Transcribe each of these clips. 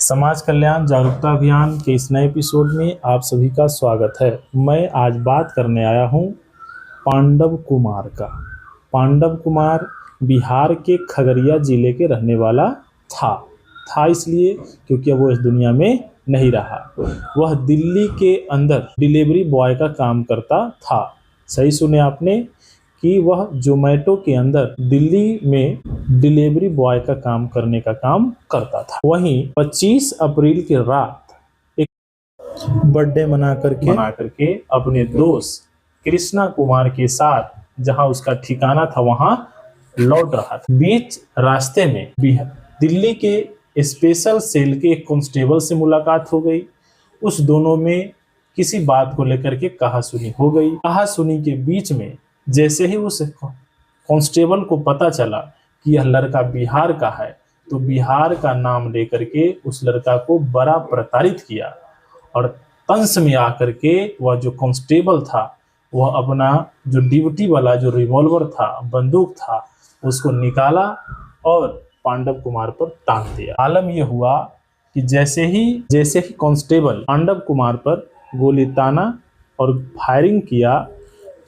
समाज कल्याण जागरूकता अभियान के इस नए एपिसोड में आप सभी का स्वागत है। मैं आज बात करने आया हूँ पांडव कुमार का। पांडव कुमार बिहार के खगड़िया जिले के रहने वाला था इसलिए क्योंकि अब वो इस दुनिया में नहीं रहा। वह दिल्ली के अंदर डिलीवरी बॉय का काम करता था। सही सुने आपने कि वह जोमेटो के अंदर दिल्ली में डिलीवरी बॉय का काम करने का काम करता था। वहीं 25 अप्रैल की रात एक बर्थडे मना करके अपने दोस्त कृष्णा कुमार के साथ जहां उसका ठिकाना था वहां लौट रहा था। बीच रास्ते में दिल्ली के स्पेशल सेल के एक कांस्टेबल से मुलाकात हो गई। उस दोनों में किसी बात को लेकर के कहासुनी हो गई। कहासुनी के बीच में जैसे ही उस कांस्टेबल को पता चला कि यह लड़का बिहार का है, तो बिहार का नाम लेकर के उस लड़का को बड़ा प्रताड़ित किया और तंस में आकर के वह जो कांस्टेबल था वह अपना जो ड्यूटी वाला जो रिवॉल्वर था, बंदूक था, उसको निकाला और पांडव कुमार पर ताक दिया। आलम यह हुआ कि जैसे ही कांस्टेबल पांडव कुमार पर गोली ताना और फायरिंग किया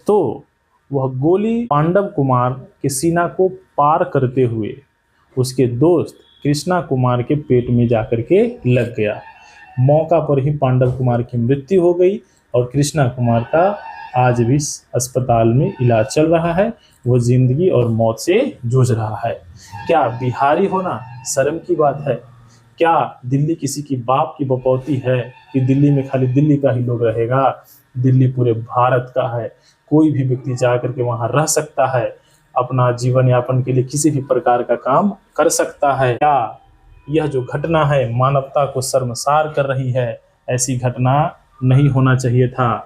तो वह गोली पांडव कुमार के सीना को पार करते हुए उसके दोस्त कृष्णा कुमार के पेट में जाकर के लग गया। मौका पर ही पांडव कुमार की मृत्यु हो गई और कृष्णा कुमार का आज भी अस्पताल में इलाज चल रहा है। वो जिंदगी और मौत से जूझ रहा है। क्या बिहारी होना शर्म की बात है? क्या दिल्ली किसी की बाप की बपौती है कि दिल्ली में खाली दिल्ली का ही लोग रहेगा? दिल्ली पूरे भारत का है। कोई भी व्यक्ति जाकर के वहां रह सकता है, अपना जीवन यापन के लिए किसी भी प्रकार का काम कर सकता है। क्या यह जो घटना है मानवता को शर्मसार कर रही है? ऐसी घटना नहीं होना चाहिए था।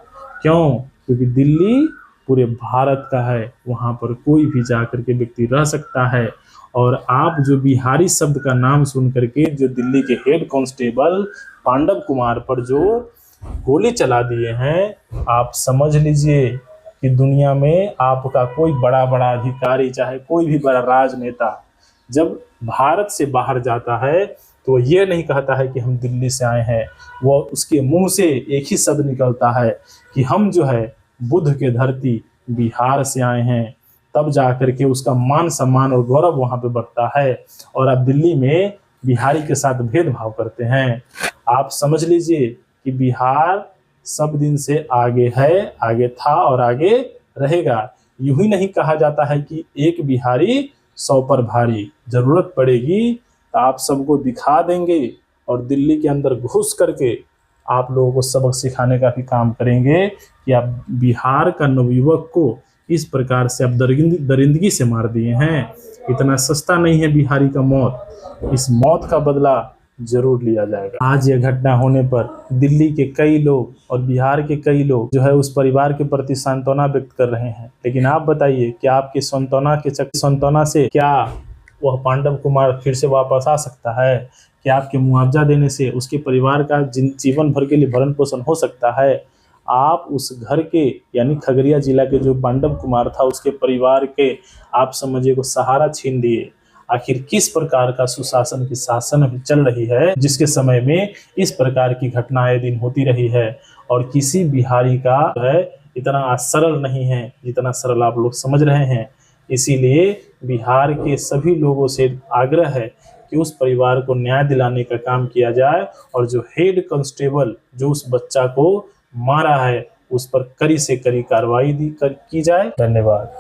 क्यों? क्योंकि दिल्ली पूरे भारत का है, वहां पर कोई भी जाकर के व्यक्ति रह सकता है। और आप जो बिहारी शब्द का नाम सुन करके जो दिल्ली के हेड कांस्टेबल पांडव कुमार पर जो गोली चला दिए हैं, आप समझ लीजिए कि दुनिया में आपका कोई बड़ा अधिकारी, चाहे कोई भी बड़ा राजनेता जब भारत से बाहर जाता है तो ये नहीं कहता है कि हम दिल्ली से आए हैं। वो उसके मुंह से एक ही शब्द निकलता है कि हम जो है बुद्ध के धरती बिहार से आए हैं। तब जाकर के उसका मान सम्मान और गौरव वहां पे बढ़ता है। और आप दिल्ली में बिहारी के साथ भेदभाव करते हैं। आप समझ लीजिए कि बिहार सब दिन से आगे है, आगे था और आगे रहेगा। यूं ही नहीं कहा जाता है कि एक बिहारी 100 पर भारी। जरूरत पड़ेगी तो आप सबको दिखा देंगे और दिल्ली के अंदर घुस करके आप लोगों को सबक सिखाने का भी काम करेंगे कि आप बिहार का नवयुवक को इस प्रकार से आप दरिंदगी से मार दिए हैं। इतना सस्ता नहीं है बिहारी का मौत। इस मौत का बदला जरूर लिया जाएगा। आज यह घटना होने पर दिल्ली के कई लोग और बिहार के कई लोग जो है उस परिवार के प्रति सांत्वना व्यक्त कर रहे हैं। लेकिन आप बताइए कि आपके सांत्वना से क्या वह पांडव कुमार फिर से वापस आ सकता है? क्या आपके मुआवजा देने से उसके परिवार का जीवन भर के लिए भरण पोषण हो सकता है? आप उस घर के यानी खगड़िया जिला के जो पांडव कुमार था उसके परिवार के आप समझिए को सहारा छीन दिए। आखिर किस प्रकार का सुशासन की शासन अभी चल रही है जिसके समय में इस प्रकार की घटनाएं दिन होती रही है? और किसी बिहारी का है इतना सरल नहीं है जितना सरल आप लोग समझ रहे हैं। इसीलिए बिहार के सभी लोगों से आग्रह है कि उस परिवार को न्याय दिलाने का काम किया जाए और जो हेड कांस्टेबल जो उस बच्चा को मारा है उस पर कड़ी से कड़ी कार्रवाई की जाए। धन्यवाद।